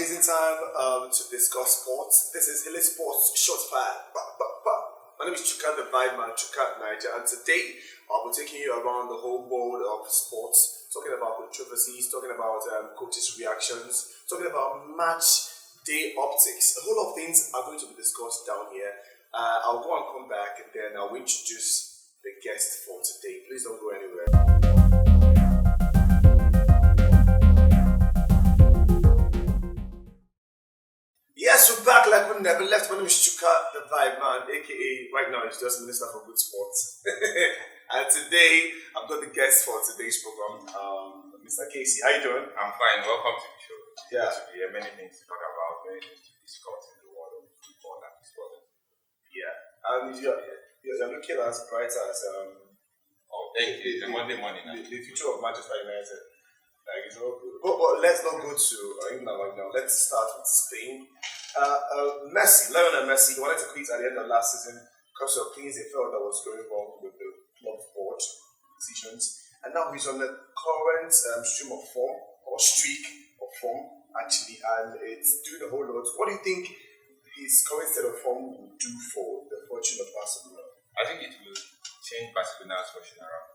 amazing time to discuss sports. This is Hilly Sports Short Fire. My name is Chuka, the Vibeman Chuka Niger, and today I'll be taking you around the whole world of sports, talking about controversies, talking about coaches' reactions, talking about match day optics. A whole lot of things are going to be discussed down here. I'll go and come back, and then I'll introduce the guest for today. Please don't go anywhere. Yes, we're back like we never left. My name is Chuka, the Vibe Man, aka right now it's just Minister for Good Sports. And today I've got the guest for today's program, Mr. Kaycee. How you doing? I'm fine. Welcome to the show. Yeah. There are many things to talk about, many things to discuss in the world of football and sport. Yeah. And you're looking as bright as Thank you. It's a Monday morning. The future of Manchester United. Like it's all good. But let's not go to England right now. Let's start with Spain. Messi, Lionel Messi, he wanted to quit at the end of last season because of things they felt that was going wrong with the club board decisions. And now he's on the current streak of form, actually, and it's doing a whole lot. What do you think his current state of form will do for the fortune of Barcelona? I think it will change Barcelona's fortune around.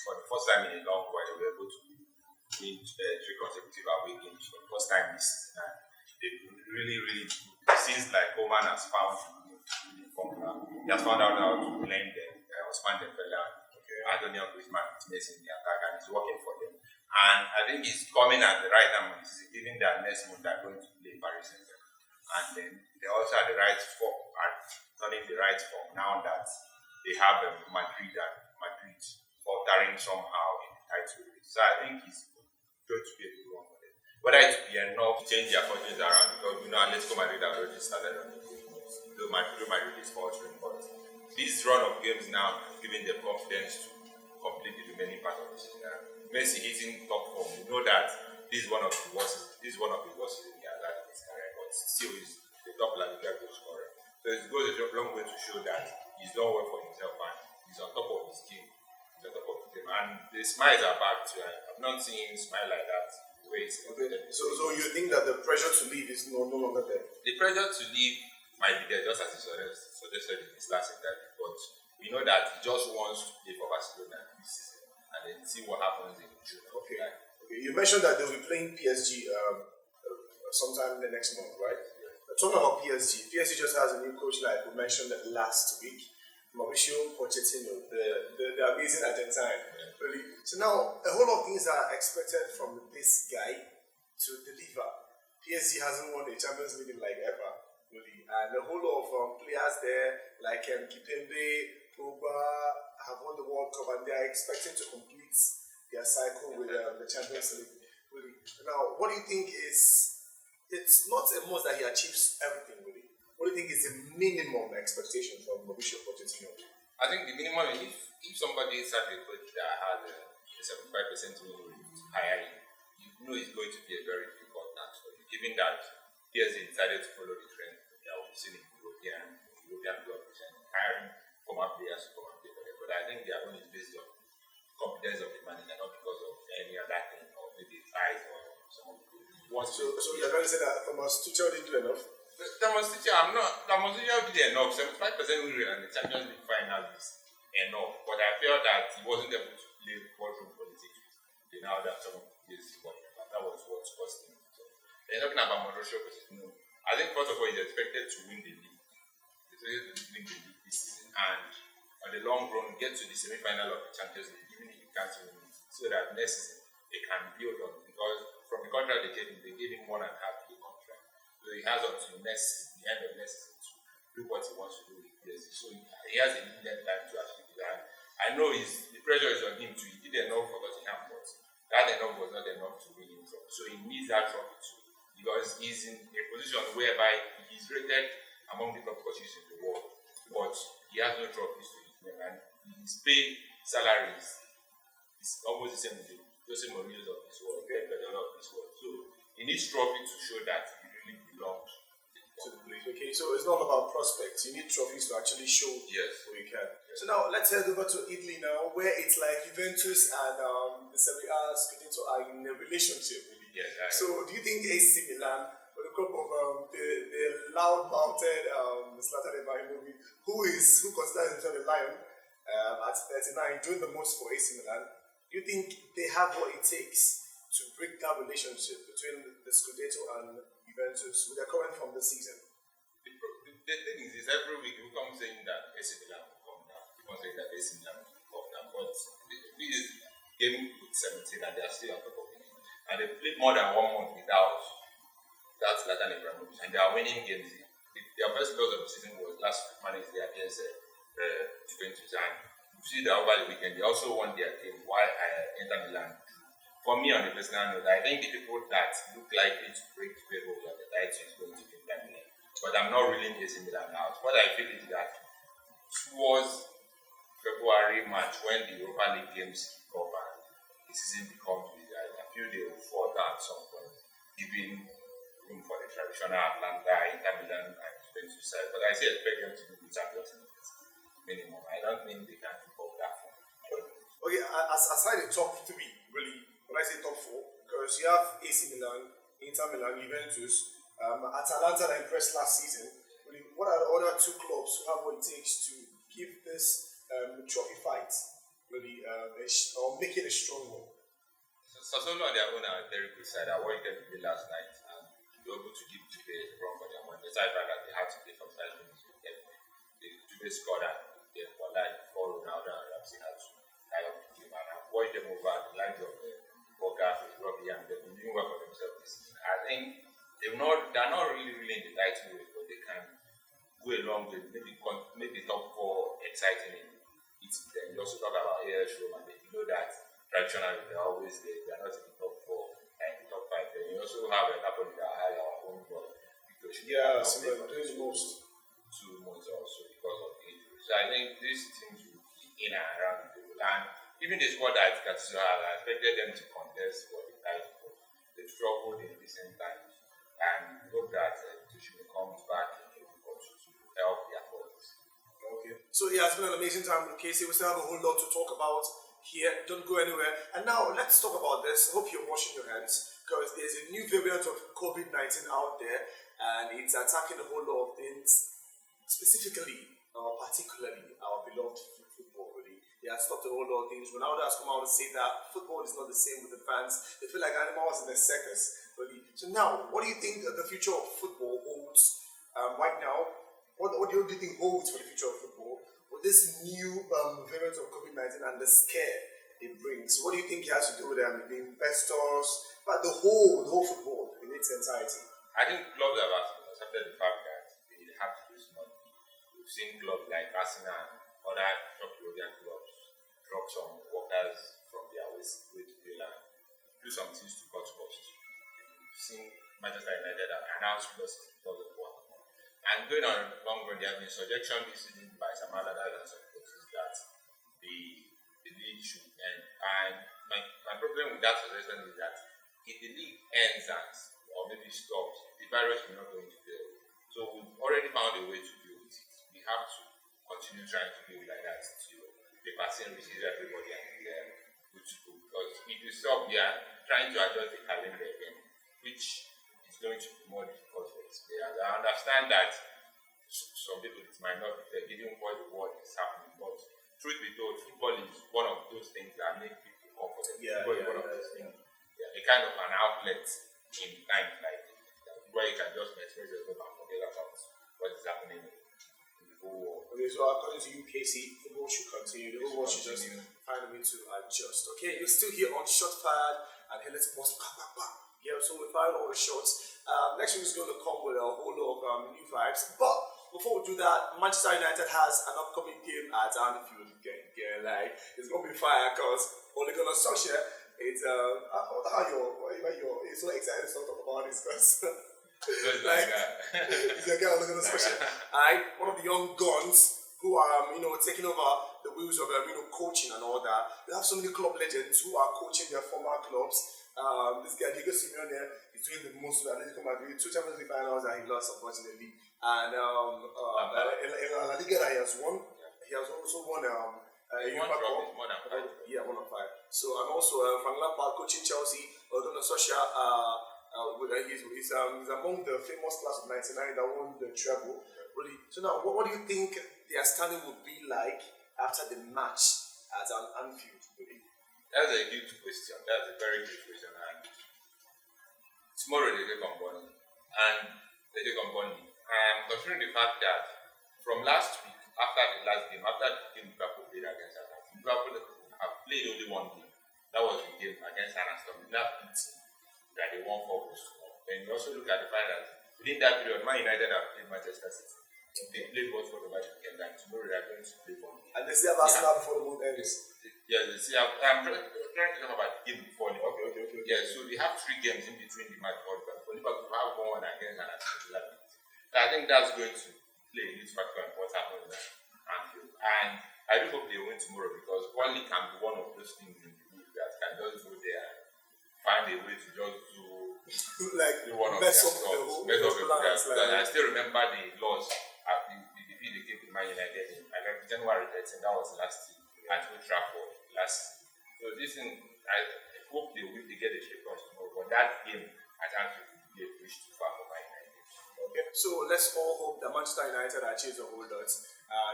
For the first time in a long while, they were able to win 3 consecutive away games for the first time this season. And they really, since like Koeman has found the formula, he has found out how to blend them. Osman Dembele, Antonio Griezmann, Messi in the attack, and it's working for them. And I think it's coming at the right time, given that next month they're going to play Paris Saint-Germain. And then they also have the right form, and not in the right form now that they have Madrid faltering somehow in the title race. So I think it's going to be a good one for them. Whether it will be enough to change their fortunes around, because Atletico Madrid have already started on the good notes. Though Madrid is faltering, but this run of games now has given them confidence to complete the remaining part of the season. Messi hitting top form. We know that this is one of the worst seasons he has had in his career, but still is the top La Liga goal scorer. So it goes a long way to show that he's done well for himself and he's on top of his game. And the smiles are back too. I've not seen him smile like that. So you think that the pressure to leave is no longer there? The pressure to leave might be there, just as he suggested in his last interview, but we know that he just wants to play for Barcelona this season and then see what happens in June. Okay. You mentioned that they'll be playing PSG sometime in the next month, right? Yeah. Talking about PSG just has a new coach, like we mentioned last week, Mauricio Pochettino, the amazing Argentine. Yeah. Really. So now a whole lot of things are expected from this guy to deliver. PSG hasn't won the Champions League in like ever, really, and a whole lot of players there like Kipembe, Pogba have won the World Cup, and they are expecting to complete their cycle with the Champions League. Really. Now, what do you think is? It's not a must that he achieves everything, really. What do you think is the minimum expectation from Mauricio Pochettino? I think the minimum, if somebody is at a coach that has a 75% win rate higher, you know it's going to be a very difficult task for you, given that PSG decided to follow the trend that we've seen in European clubs and hiring former players to come and play for them. But I think their own is based on competence of the manager, not because of any other thing, or maybe size or some of the people. So you're going to say that Thomas Tuchel didn't do enough? Thomas Tuchel did enough. 75% win rate and the Champions League final is enough. But I felt that he wasn't able to play courtroom politics with now that some of the players got him. And that was what cost him. So they're talking about Mauricio Pochettino. I think first of all he's expected to win the league. He's expected to win the league this season, and on the long run get to the semi-final of the Champions League, even if he can't win it, so that next season they can build on, because from the contract they gave him 1.5 year contract. So he has until the end of next season to do what he wants to do with PSG. So he has a limited time to achieve that. I know the pressure is on him too. He did enough for Tottenham, but that enough was not enough to win him trophy. So he needs that trophy too, because he's in a position whereby he's rated among the top coaches in the world, but he has no trophies to his name, and his pay salaries is almost the same with Jose Mourinho's of this world, Pep Guardiola of this world. So he needs trophy to show that he really belongs to the league. Okay, so it's not about prospects. You need trophies to actually show who you can. Yes. So now let's head over to Italy now, where it's like Juventus and the Serie A are in a relationship, really. Yes. So do you think AC Milan, cup of the loud-mouthed Zlatan Ibrahimovic, who considers himself a lion at 39, doing the most for AC Milan. Do you think they have what it takes to break that relationship between the Scudetto and Juventus with their current from the season? The thing is every week we come saying that AC Milan will come down. We come saying that AC Milan will come down. But this is game with 17 and they are still on top of it. And they played more than 1 month without Zlatan Ibrahimovic. And they are winning games. Their best goal of the season was last week managed against Juventus. And you see that over the weekend they also won their game while Inter Milan. For me, on a personal note, I think the people that look likely to break the record of the title is going to be Inter Milan. But I'm not ruling AC Milan out. What I feel is that towards February, March, when the Europa League games kick off and the season becomes bigger, I feel they will fall down at some point, giving room for the traditional Atlanta, Inter Milan, and Juventus side. But I still expect them to be the champions in the minimum. I don't think they can keep up that far. Okay, aside the top three, really, when I say top four, because you have AC Milan, Inter Milan, Juventus, Atalanta that impressed last season. Really, what are the other two clubs who have what it takes to give this trophy fight, really, or make it a strong one? Sassuolo on their own are a very good side. I watched them play last night and they were able to give Juve a run for their money. Despite the fact that they had to play for 5 minutes with them. Juve scored and they were like before Ronaldo and Ramsey had to tie up the game. And I've watched them over the lines of Boga, Robbie, and they've been doing well for themselves this season. I think they're not really in the title race, but they can go along with maybe top 4 exciting in it. Then you also talk about AS Roma, and you know that traditionally they're always there. They're not in the top 4 and the top 5. Then you also have a Napoli that had our own ball because so they're doing the most 2 months also because of injury. So I think these teams will be in and around the table. And even the squad that Kaycee has, I expected them to contest for the title, but they've struggled in recent times. And hope that Tuchel comes back in a week or two to help their cause. Okay. So yeah, it's been an amazing time with Kaycee. We still have a whole lot to talk about here. Don't go anywhere. And now let's talk about this. Hope you're washing your hands because there's a new variant of COVID-19 out there, and it's attacking a whole lot of things. Specifically, particularly our beloved football. Really, it has stopped a whole lot of things. Ronaldo has come out and said that football is not the same with the fans. They feel like animals in a circus. Really. So now, what do you think the future of football holds right now? What do you think holds for the future of football with this new variant of COVID-19 and the scare it brings? What do you think it has to do with the investors, but the whole football in its entirety? I think clubs have accepted the fact that they have to lose money. We've seen clubs like Arsenal and other top European clubs drop some workers from their wage bill and do some things to cut costs. Seen Manchester United have announced losses because of what. And going on long run, there have been suggestions this season by some other and some coaches that the league should end. And my problem with that suggestion is that if the league ends or maybe stops, the virus will not going to fail. So we've already found a way to deal with it. We have to continue trying to deal like that till the vaccine reaches everybody and they're good to go. Because if you stop, we are trying to adjust the calendar again, which is going to be more difficult for these players. I understand that some people it might not be fair given what the world is happening, but truth be told, football is one of those things that make people comfortable. Football is one of those things. A kind of an outlet in times like this, where you can just express yourself and forget about what is happening in the whole world. Okay, so according to you, Kaycee, football should continue. The whole world should just find a way to adjust. Okay, you're still here on Shot Pad, and here let's pause. Yeah, so we fired all the shots. Next week is going to come with a whole lot of new vibes. But before we do that, Manchester United has an upcoming game at Anfield. Like it's going to be fire because Ole Gunnar Solskjaer. It's you're so excited to talk about this because like he's a guy Ole Gunnar Solskjaer. Alright, one of the young guns who are taking over the wheels of coaching and all that. We have so many club legends who are coaching their former clubs. This guy Diego Simeone is doing the most of Atletico Madrid, 2 Champions League finals that he lost unfortunately, and La Liga that he has won. He has also won Europa Cup. Yeah, 1 of 5. So and also Frank Lampard coaching Chelsea, Gunnar Solskjaer He's among the famous class of '99 that won the treble. Really. So now, what do you think their standing would be like after the match at Anfield? Really? That's a good question. That's a very good question. And tomorrow they take on Burnley. Considering the fact that from last week, after the Liverpool played against Arsenal, Liverpool have played only one game. That was the game against Arsenal. We now beat that they won 4-1. Then you also look at the fact that within that period, Man United have played Manchester City. They played Watford over the weekend, and tomorrow they are going to play Burnley. And they still have Arsenal before the month ends. Yeah, they see. I'm trying to talk about the game before. Okay. Yeah, so they have 3 games in between the match. For Liverpool to have one against an Arsenal. So I think that's going to play a huge factor in what happens at Anfield. And I do hope they win tomorrow, because Burnley can be one of those things in the league that can just go there and find a way to just do like one of their stuff. I still remember the loss at the defeat they gave to Man United in January 13. That was last year at Old Trafford last season. So this thing, I hope they get a 3 points tomorrow. But that game at Anfield will be a push too far for Man United. Okay, so let's all hope that Manchester United achieves the whole lot,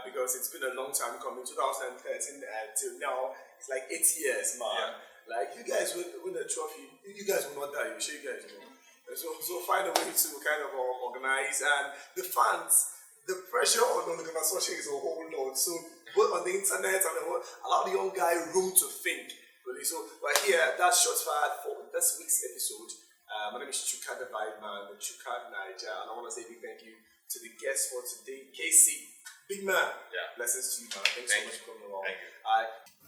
because it's been a long time coming. 2013 until now, it's like 8 years, man. Yeah. Like, you guys win the trophy, you guys will not die. I'm sure you guys know. So find a way to kind of organize, and the fans, the pressure on the organization is a whole lot. So both on the internet and allow the young guy room to think. Really. So we're here. That's shots fired for this week's episode. My name is Chuka the Vibeman Chuka Niger, and I want to say a big thank you to the guest for today, Kaycee. Big man. Yeah. Blessings to you, man. Thanks so much for coming along. Thank you.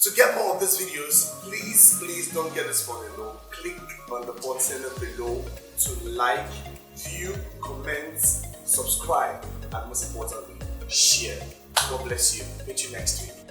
To get more of these videos, please don't get this phone alone. Click on the button below to like, view, comment, subscribe, and most importantly, share. God bless you. Meet you next week.